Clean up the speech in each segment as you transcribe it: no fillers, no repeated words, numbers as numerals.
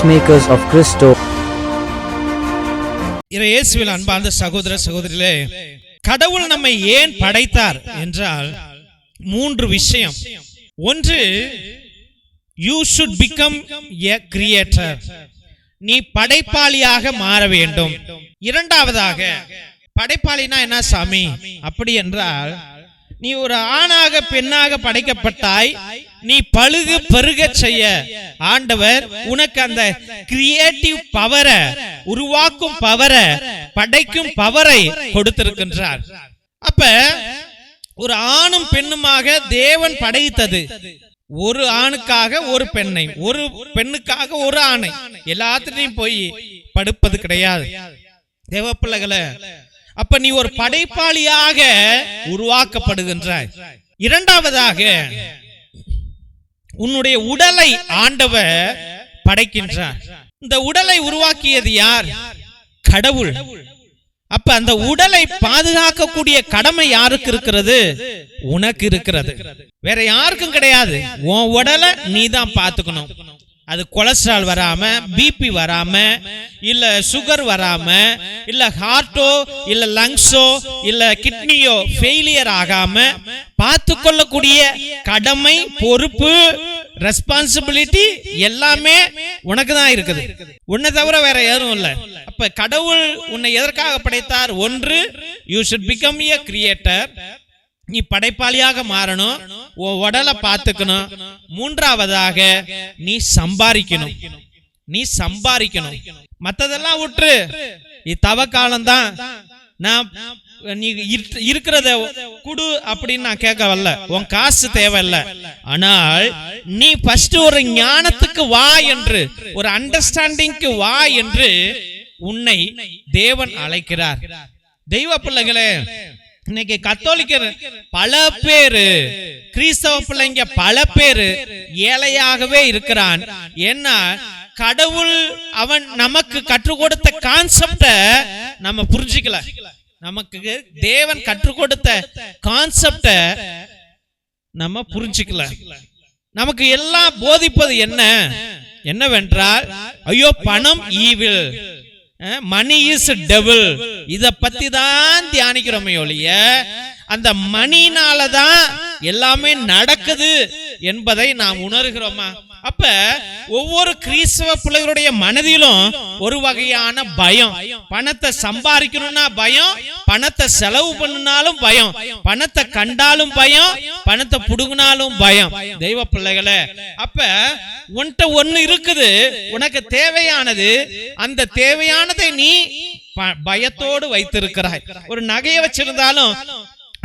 peacemakers of Christo. இயேசுவில் அன்பார்ந்த சகோதர சகோதரிகளே, கடவுள் நம்மை ஏன் படைத்தார் என்றால் 3 விஷயம். ஒன்று, you should become a creator, நீ படைப்பாளியாக மாற வேண்டும். இரண்டாவதாக, படைப்பாளினா என்ன சாமி அப்படி என்றால், நீ ஒரு ஆணாக பெண்ணாக படைக்கப்பட்டாய், நீ பழுகு பெருக செய்ய ஆண்டவர் உனக்கு அந்த கிரியேட்டிவ் பவரை, உருவாக்கும் பவரை, படைக்கும் பவரை கொடுத்திருக்கின்றார். அப்ப ஒரு ஆணும் பெண்ணுமாக தேவன் படைத்தது, ஒரு ஆணுக்காக ஒரு பெண்ணை, ஒரு பெண்ணுக்காக ஒரு ஆணை. எல்லாத்திலையும் போய் படுப்பது கிடையாது தேவ பிள்ளைகளை. அப்ப நீ ஒரு படைப்பாளியாக உருவாக்கப்படுகின்றாய். இரண்டாவதாக, உன்னுடைய உடலை ஆண்டவர் படைக்கின்றார். இந்த உடலை உருவாக்கியது யார்? கடவுள். அப்ப அந்த உடலை பாதுகாக்கக்கூடிய கடமை யாருக்கு இருக்கிறது? உனக்கு இருக்கிறது, வேற யாருக்கும் கிடையாது. உன் உடலை நீ தான் பார்த்துக்கணும். அது கொலஸ்ட்ரால் வராம, பிபி வராம, இல்ல சுகர் வராம, இல்ல ஹார்ட்டோ இல்ல லங்ஸோ இல்ல கிட்னியோ ஃபெயிலியர் ஆகாம பார்த்து கொள்ளக்கூடிய கடமை, பொறுப்பு, ரெஸ்பான்சிபிலிட்டி எல்லாமே உனக்கு தான் இருக்குது. உன்னை தவிர வேற யாரும் இல்லை. அப்ப கடவுள் உன்னை எதற்காக படைத்தார்? ஒன்று, you should become a creator, நீ படைப்பாளியாக மாறணும், உன் உடலை பார்த்துக்கணும். மூன்றாவதாக, நீ சம்பாதிக்கணும். நீ சம்பாதிக்கணும். மற்றதெல்லாம் விட்டு, இது தவ காலம்தான், நான் நீ இருக்கிறத குடு அப்படின்னு நான் கேட்க வரல. உன் காசு தேவையில்லை. ஆனால் நீ ஃபர்ஸ்ட் ஒரு ஞானத்துக்கு வா என்று, ஒரு அண்டர்ஸ்டாண்டிங்க்கு வா என்று உன்னை தேவன் அழைக்கிறார். தெய்வ பிள்ளைகளே, இன்னைக்கு கத்தோலிக்கர் பல பேரு, கிறிஸ்தவ பிள்ளைங்க பல பேரு ஏழையாகவே இருக்கிறான். ஏன்னா கடவுள் அவன் நமக்கு கற்றுக் கொடுத்த கான்செப்ட நம்ம புரிஞ்சுக்கல. நமக்கு தேவன் கற்றுக் கொடுத்த கான்செப்ட நம்ம புரிஞ்சுக்கல. நமக்கு எல்லாம் போதிப்பது என்னவென்றால், ஐயோ பணம் ஈவில், மணி இஸ் டெவில், இத பத்தி தான் தியானிக்கிறோமே ஒழிய அந்த மணினாலதான் எல்லாமே நடக்குது என்பதை நாம் உணர்கிறோமா? அப்ப ஒவ்வொரு கிறிஸ்தவ பிள்ளைகளுடைய மனதிலும் ஒரு வகையான பயம். பணத்தை சம்பாதிக்கணும்னா பயம், பணத்தை செலவு பண்ணினாலும் பயம், பணத்தை கண்டாலும் பயம், பணத்தை புடுங்கினாலும் பயம். தெய்வ பிள்ளைகளே, அப்ப உன்கிட்ட ஒண்ணு இருக்குது, உனக்கு தேவையானது. அந்த தேவையானதை நீ பயத்தோடு வைத்திருக்கிறாய். ஒரு நகையை வச்சிருந்தாலும்,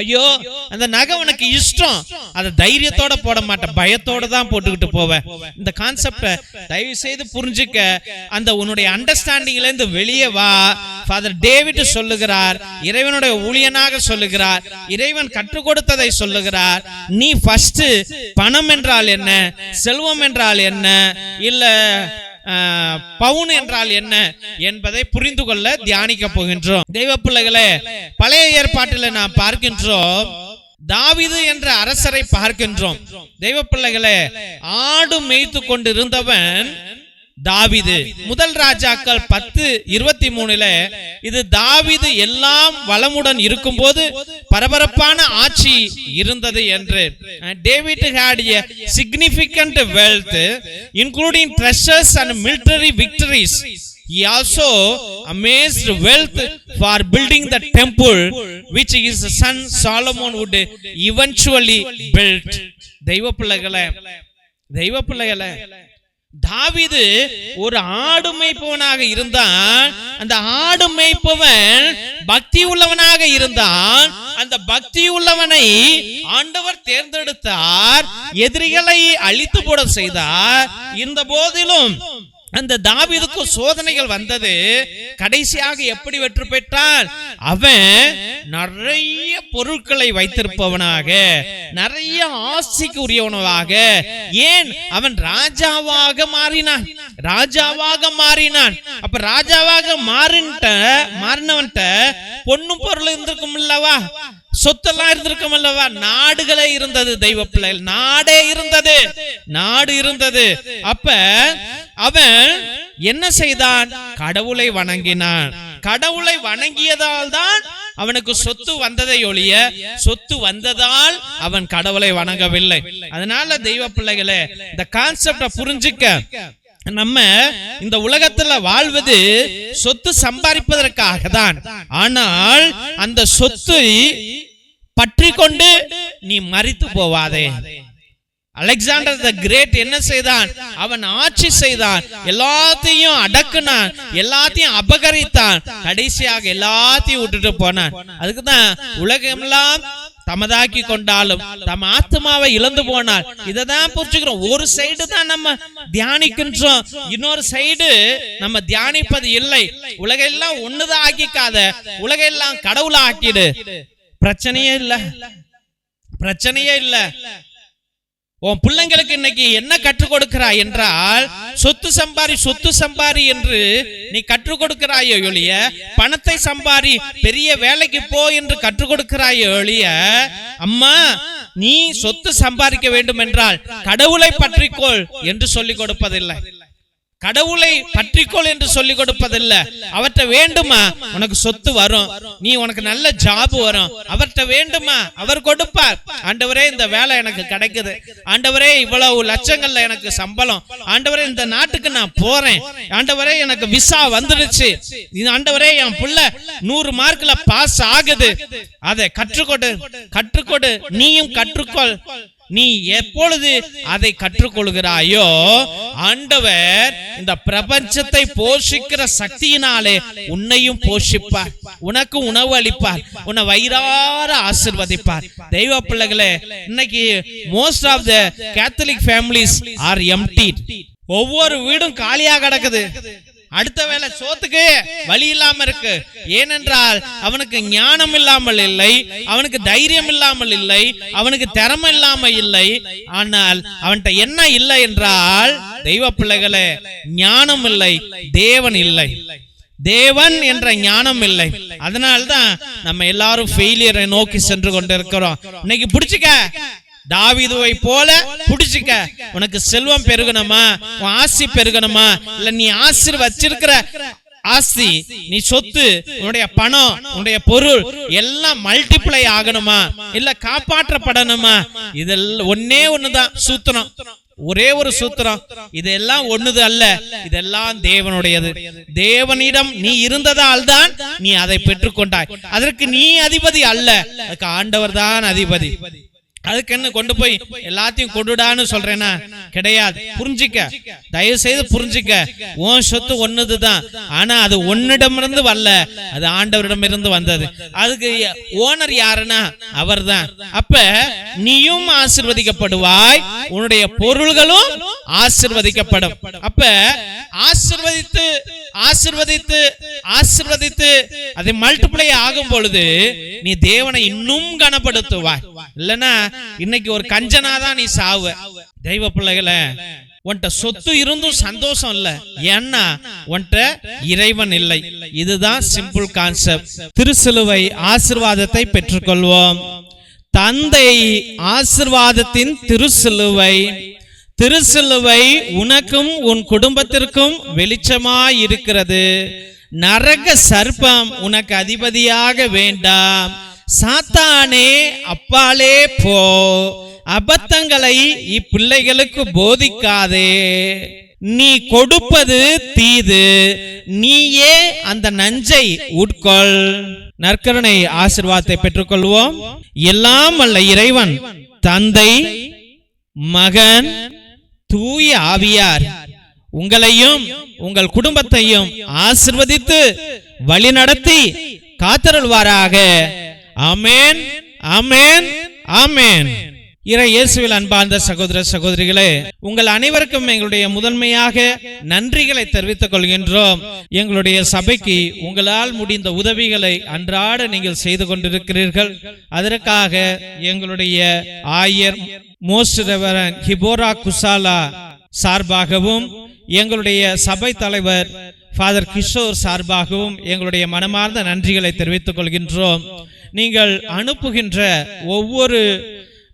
ஐயோ அந்த நகை உனக்கு இஷ்டம், அதை தைரியத்தோட போட மாட்டேன், பயத்தோட தான் போட்டுக்கிட்டு போவேன். இந்த கான்செப்டை தயவு செய்து புரிஞ்சுக்க. அந்த உன்னுடைய அண்டர்ஸ்டாண்டிங்ல இருந்து வெளியே வா. ஃபாதர் டேவிட் சொல்லுகிறார், இறைவனுடைய ஊழியனாக சொல்லுகிறார், இறைவன் கற்றுக் கொடுத்ததை சொல்லுகிறார். நீ ஃபர்ஸ்ட் பணம் என்றால் என்ன, செல்வம் என்றால் என்ன, இல்ல பவுன் என்றால் என்ன என்பதை புரிந்து கொள்ள தியானிக்க போகின்றோம். தெய்வ பிள்ளைகளே, பழைய ஏற்பாட்டில் நாம் பார்க்கின்றோம், தாவீது என்ற அரசரை பார்க்கின்றோம். தெய்வ பிள்ளைகளே, ஆடு மேய்த்து கொண்டிருந்தவன் தாவீது. முதல் ராஜாக்கள் 10:23 இது தாவீது எல்லாம் வளமுடன் இருக்கும் போது பரபரப்பான ஆட்சி இருந்தது என்று. David had a significant wealth including treasures and military victories. He also amassed wealth for building the temple which his son Solomon would eventually build. தெய்வ பிள்ளைகளே, தாவீது ஒரு ஆடு மேய்ப்பவனாக இருந்தான். அந்த ஆடு மேய்ப்பவன் பக்தி உள்ளவனாக இருந்தான். அந்த பக்தி உள்ளவனை ஆண்டவர் தேர்ந்தெடுத்தார், எதிரிகளை அழித்து போட செய்தார். இந்த போதிலும் அந்த தாவீதுக்கு சோதனைகள் வந்தது. கடைசியாக எப்படி வெற்றி பெற்றான்? அவன் நிறைய பொருட்களை வைத்திருப்பவனாக, நிறைய ஆசைக்கு உரியவனாக, ஏன் அவன் ராஜாவாக மாறினான். அப்ப ராஜாவாக மாறினவன்ட்ட பொண்ணும் பொருள் இருந்திருக்கும் இல்லவா, சொத்தெல்லாம் இருந்திருக்கும் அல்லவா, நாடுகளே இருந்தது. தெய்வ பிள்ளைகள், நாடு இருந்தது. அப்ப அவன் என்ன செய்தான்? கடவுளை வணங்கினான். கடவுளை வணங்கியதால் தான் அவனுக்கு சொத்து வந்ததை ஒழிய சொத்து வந்ததால் அவன் கடவுளை வணங்கவில்லை. அதனால தெய்வ பிள்ளைகளே, இந்த கான்செப்ட புரிஞ்சுக்க, நம்ம இந்த உலகத்துல வாழ்வது சொத்து சம்பாதிப்பதற்காக தான். ஆனால் அந்த சொத்தை பற்றி கொண்டு நீ மரித்து போவாதே. அலெக்சாண்டர் தி கிரேட் என்ன செய்தான்? அவன் ஆட்சி செய்தான், எல்லாத்தையும் அடக்குனான், எல்லாத்தையும் அபகரித்தான், கடைசியாக எல்லாத்தையும் விட்டுட்டு போனான். அதுக்குதான் உலகமெல்லாம் தமதாக்கி கொண்டாலும் தம் ஆத்மாவை இழந்து போனால். இததான் புரிஞ்சுக்கிறோம். ஒரு சைடு தான் நம்ம தியானிக்கின்றோம், இன்னொரு சைடு நம்ம தியானிப்பது இல்லை. உலகெல்லாம் ஒண்ணுதான் ஆக்கிக்காத, உலகெல்லாம் கடவுளா ஆக்கிடு. பிரச்சனையே இல்ல, பிரச்சனையே இல்ல. உன் பிள்ளைங்களுக்கு இன்னைக்கு என்ன கற்றுக் கொடுக்கிறாய் என்றால், சொத்து சம்பாரி சொத்து சம்பாரி என்று நீ கற்றுக் கொடுக்கிறாயோ ஒழிய, பணத்தை சம்பாரி, பெரிய வேலைக்கு போ என்று கற்றுக் கொடுக்கிறாயோ ஒழிய, அம்மா நீ சொத்து சம்பாதிக்க வேண்டும் என்றால் கடவுளை பற்றிக்கொள் என்று சொல்லிக் கொடுப்பதில்லை. கடவுளை பற்றிக்கொள் என்று சொல்லிக் கொடுப்பதில்லை. அவர்கிட்ட வேண்டுமா உனக்கு சொத்து வரும், நீ உனக்கு நல்ல ஜாப் வரும், அவர்கிட்ட வேண்டுமா அவர் கொடுப்பார். ஆண்டவரே இந்த வேலை எனக்கு கிடைக்குது, ஆண்டவரே இவ்வளவு லட்சங்கள்ல எனக்கு சம்பளம், ஆண்டவரே இந்த நாட்டுக்கு நான் போறேன், ஆண்டவரே எனக்கு விசா வந்துடுச்சு, ஆண்டவரே என் புள்ள 100 மார்க்ல பாஸ் ஆகுது, அதை கற்றுக்கொடு கற்றுக்கொடு, நீயும் கற்றுக்கொள். நீ எப்பொழுது அதை கற்றுக்கொள்கிறாயோ, ஆண்டவர் இந்த பிரபஞ்சத்தை போஷிக்கிற சக்தியினாலே உன்னையும் போஷிப்பார், உனக்கு உணவு அளிப்பார், உன்னை வயிறார ஆசீர்வதிப்பார். தெய்வ பிள்ளைகளே, இன்னைக்கு most of the Catholic families are emptied. ஒவ்வொரு வீடும் காலியா கிடக்குது. அடுத்த வேளை சோத்துக்கு வழி இல்லாம இருக்கு. ஏனென்றால் அவனுக்கு ஞானம் இல்லாமல் இல்லை, அவனுக்கு தைரியம் இல்லாமல் இல்லை, அவனுக்கு திறமை இல்லாம இல்லை. ஆனால் அவன்கிட்ட என்ன இல்லை என்றால், தெய்வ பிள்ளைகளே, ஞானம் இல்லை, தேவன் இல்லை. தேவன் என்ற ஞானம் இல்லை. அதனால்தான் நம்ம எல்லாரும் ஃபெயிலியரை நோக்கி சென்று கொண்டிருக்கிறோம். இன்னைக்கு பிடிச்சுக்க, தாவீதுவை போல புடிச்சுக்க. உனக்கு செல்வம் பெருகணுமா, உன் ஆசி பெருகணுமா, இல்ல நீ வச்சிருக்கிற ஆஸ்தி, நீ சொத்து, உன்னுடைய பணம், உன்னுடைய பொருள் எல்லாம் மல்டிப்ளை ஆகணுமா, இல்ல காப்பாற்றப்படணுமா? இதெல்லாம் ஒன்னே ஒண்ணுதான் சூத்திரம், ஒரே ஒரு சூத்திரம். இதெல்லாம் ஒண்ணுது அல்ல, இதெல்லாம் தேவனுடையது. தேவனிடம் நீ இருந்ததால் தான் நீ அதை பெற்றுக்கொண்டாய். அதற்கு நீ அதிபதி அல்ல, அதுக்கு ஆண்டவர் தான் அதிபதி. அதுக்கு என்ன கொண்டு போய் எல்லாத்தையும் கொடுடான்னு சொல்றேன்னா கிடையாது. புரிஞ்சிக்க, தயவு செய்து புரிஞ்சிக்க. உன் சொத்து ஒண்ணுதுதான், ஆனா அது உன்னிடமிருந்து வரல, அது ஆண்டவரிடம் இருந்து வந்தது. அதுக்கு ஓனர் யாருன்னா அவர் தான். அப்ப நீயும் ஆசீர்வதிக்கப்படுவாய், உன்னுடைய பொருள்களும் ஆசீர்வதிக்கப்படும். அப்ப ஆசீர்வதித்து ஆசீர்வதித்து ஆசீர்வதித்து அதை மல்டிப்ளை ஆகும் பொழுது நீ தேவனை இன்னும் கனப்படுத்துவாய். இல்லனா இன்னைக்கு ஒரு கஞ்சனாதான் நீ சாவ. தெய்வ பிள்ளைகளே, உன்கிட்ட சொத்து இருந்தும் சந்தோஷம் இல்ல, ஏன்னா உன்கிட்ட இறைவன் இல்லை. இதுதான் சிம்பிள் கான்செப்ட். திருசிலுவை ஆசீர்வாதத்தை பெற்றுக்கொள்வோம். தந்தை ஆசீர்வாதத்தின் திருசிலுவை. திருசிலுவை உனக்கும் உன் குடும்பத்திற்கும் வெளிச்சமாய் இருக்கிறது. நரக சர்ப்பம் உனக்கு அதிபதியாக வேண்டாம். சாத்தானே அப்பாலே போ. அபத்தங்களை இப்பிள்ளைகளுக்கு போதிக்காதே. நீ கொடுப்பது தீது, நீயே அந்த நஞ்சை உட்கொள். நற்கருணை ஆசீர்வாதத்தை பெற்றுக்கொள்வோம். எல்லாம் வல்ல இறைவன் தந்தை, மகன், தூய ஆவியார் உங்களையும் உங்கள் குடும்பத்தையும் ஆசீர்வதித்து வழிநடத்தி காத்தருள்வாராக. ஆமென், ஆமென், ஆமென். இறை இயேசுவில் அன்பார்ந்த சகோதர சகோதரிகளே, உங்கள் அனைவருக்கும் எங்களுடைய முதன்மையாக நன்றிகளை தெரிவித்துக் கொள்கின்றோம். எங்களுடைய சபைக்கு உங்களால் முடிந்த உதவிகளை அன்றாட நீங்கள் செய்து கொண்டிருக்கிறீர்கள். அதற்காக எங்களுடைய ஆயர் மோஸ்ட் ரெவரண்ட் ஹிபோரா குசாலா சார்பாகவும், எங்களுடைய சபை தலைவர் ஃபாதர் கிஷோர் சார்பாகவும் எங்களுடைய மனமார்ந்த நன்றிகளை தெரிவித்துக் கொள்கின்றோம். நீங்கள் அனுப்புகின்ற ஒவ்வொரு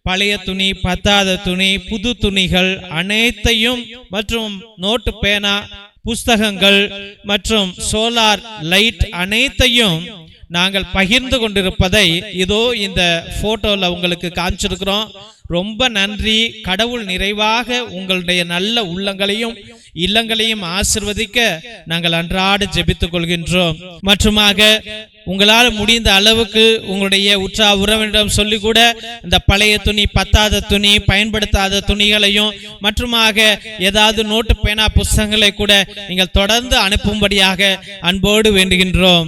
பழைய துணி, பத்தாத துணி, புது துணிகள் அனைத்தையும் மற்றும் நோட்டு, பேனா புஸ்தகங்கள் மற்றும் சோலார் லைட் அனைத்தையும் நாங்கள் பகிர்ந்து கொண்டிருப்பதை இதோ இந்த போட்டோல உங்களுக்கு காமிச்சிருக்கிறோம். ரொம்ப நன்றி. கடவுள் நிறைவாக உங்களுடைய நல்ல உள்ளங்களையும் இல்லங்களையும் ஆசிர்வதிக்க நாங்கள் அன்றாட ஜெபித்துக் கொள்கின்றோம். மற்றுமாக உங்களால் முடிந்த அளவுக்கு உங்களுடைய உற்றா உறவினரிடம் சொல்லி கூட இந்த பழைய துணி, பத்தாத துணி, பயன்படுத்தாத துணிகளையும் மற்றுமாக ஏதாவது நோட்டு பேனா புஸ்தகங்களை கூட நீங்கள் தொடர்ந்து அனுப்பும்படியாக அன்போடு வேண்டுகின்றோம்.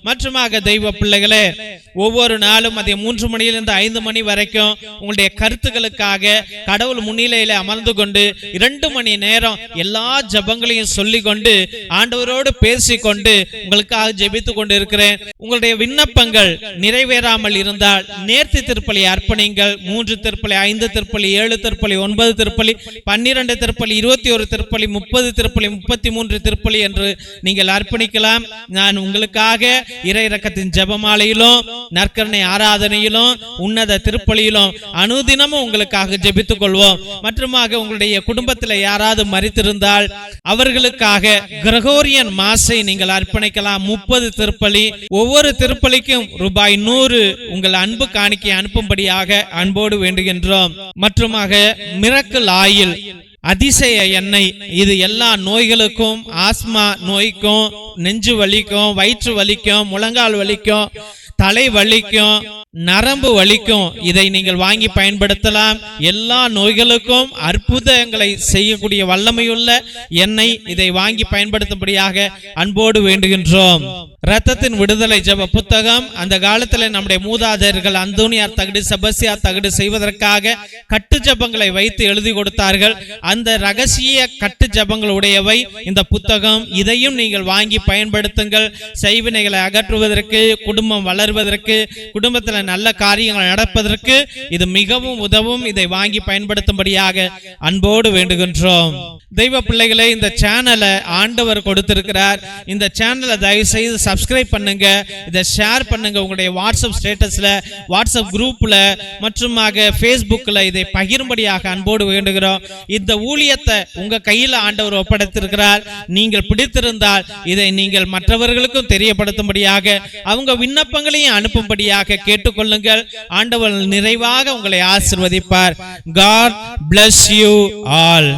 மற்றுமாக தெய்வ பிள்ளைகளே, ஒவ்வொரு நாளும் அதை 3 மணியிலிருந்து 5 மணி வரைக்கும் உங்களுடைய கருத்துக்களுக்காக கடவுள் முன்னிலையில அமர்ந்து கொண்டு 2 மணி நேரம் எல்லா ஜெபங்களையும் சொல்லி கொண்டு ஆண்டவரோடு பேசிக்கொண்டு உங்களுக்காக ஜெபித்துக் கொண்டு இருக்கிறேன். உங்களுடைய விண்ணப்பங்கள் நிறைவேறாமல் இருந்தால் நேர்த்தி திருப்பலி அர்ப்பணிங்கள். 3 திருப்பலி, 5 திருப்பலி, 7 திருப்பலி, 9 திருப்பலி, 12 திருப்பலி, 21 திருப்பலி, 30 திருப்பலி, 33 திருப்பலி என்று நீங்கள் அர்ப்பணிக்கலாம். நான் உங்களுக்காக இறை இரக்கத்தின் ஜெபமாலையிலும் நற்கருணை ஆராதனையிலும் உன்னத திருப்பலியிலும் அனுதினமும் உங்களுக்காக ஜெபித்துக் கொள்வோம். மற்றுமாக உங்களுடைய குடும்பத்தில் யாராவது மரித்திருந்தால் அவர்களுக்காக கிரகோரியன் மாசை நீங்கள் அர்ப்பணிக்கலாம். 30 திருப்பலி, ஒவ்வொரு திருப்பலிக்கும் ரூபாய் 100 உங்கள் அன்பு காணிக்கை அனுப்பும்படியாக அன்போடு வேண்டுகின்றோம். மற்றுமாக மிரக்கிள் ஆயில், அதிசய எண்ணெய், இது எல்லா நோய்களுக்கும், ஆஸ்மா நோய்க்கும், நெஞ்சு வலிக்கும், வயிற்று வலிக்கும், முழங்கால் வலிக்கும், தலை வலிக்கும், நரம்பு வலிக்கும், இதை நீங்கள் வாங்கி பயன்படுத்தலாம். எல்லா நோய்களுக்கும் அற்புதங்களை செய்யக்கூடிய வல்லமையுள்ள எண்ணெய், இதை வாங்கி பயன்படுத்தும்படியாக அன்போடு வேண்டுகின்றோம். இரத்தத்தின் விடுதலை ஜெப புத்தகம் அந்த காலத்தில் நம்முடைய மூதாதையர்கள் அந்தோனியார் தகடு, செபஸ்தியார் தகடு செய்வதற்காக கட்டு ஜெபங்களை வைத்து எழுதி கொடுத்தார்கள். அந்த ரகசிய கட்டு ஜெபங்கள் உடையவை இந்த புத்தகம். இதையும் நீங்கள் வாங்கி பயன்படுத்துங்கள். செய்வினைகளை அகற்றுவதற்கு, குடும்பம் வளர்வதற்கு, குடும்பத்தில் நல்ல காரியங்கள் நடப்பதற்கு இது மிகவும் உதவும். இதை வாங்கி பயன்படுத்தும்படியாக அன்போடு வேண்டுகின்றோம். தெய்வ பிள்ளைகளை, இந்த சேனலை ஆண்டவர் கொடுத்திருக்கிறார். இந்த சேனலை தயவு செய்து சப்ஸ்கிரைப் பண்ணுங்க, இதை ஷேர் பண்ணுங்க. உங்களுடைய வாட்ஸ்அப் ஸ்டேட்டஸ்ல, வாட்ஸ்அப் குரூப்ல மற்றுமாக ஃபேஸ்புக்ல இதை பகிரும்படியாக அன்போடு வேண்டுகிறோம். இந்த ஊழியத்தை உங்க கையில் ஆண்டவர் ஒப்படைத்திருக்கிறார். நீங்கள் பிடித்திருந்தால் இதை நீங்கள் மற்றவர்களுக்கும் தெரியப்படுத்தும்படியாக, அவங்க விண்ணப்பங்களையும் அனுப்பும்படியாக கேட்டுக்கொள்ளுங்கள். ஆண்டவர் நிறைவாக உங்களை ஆசீர்வதிப்பார். God bless you all.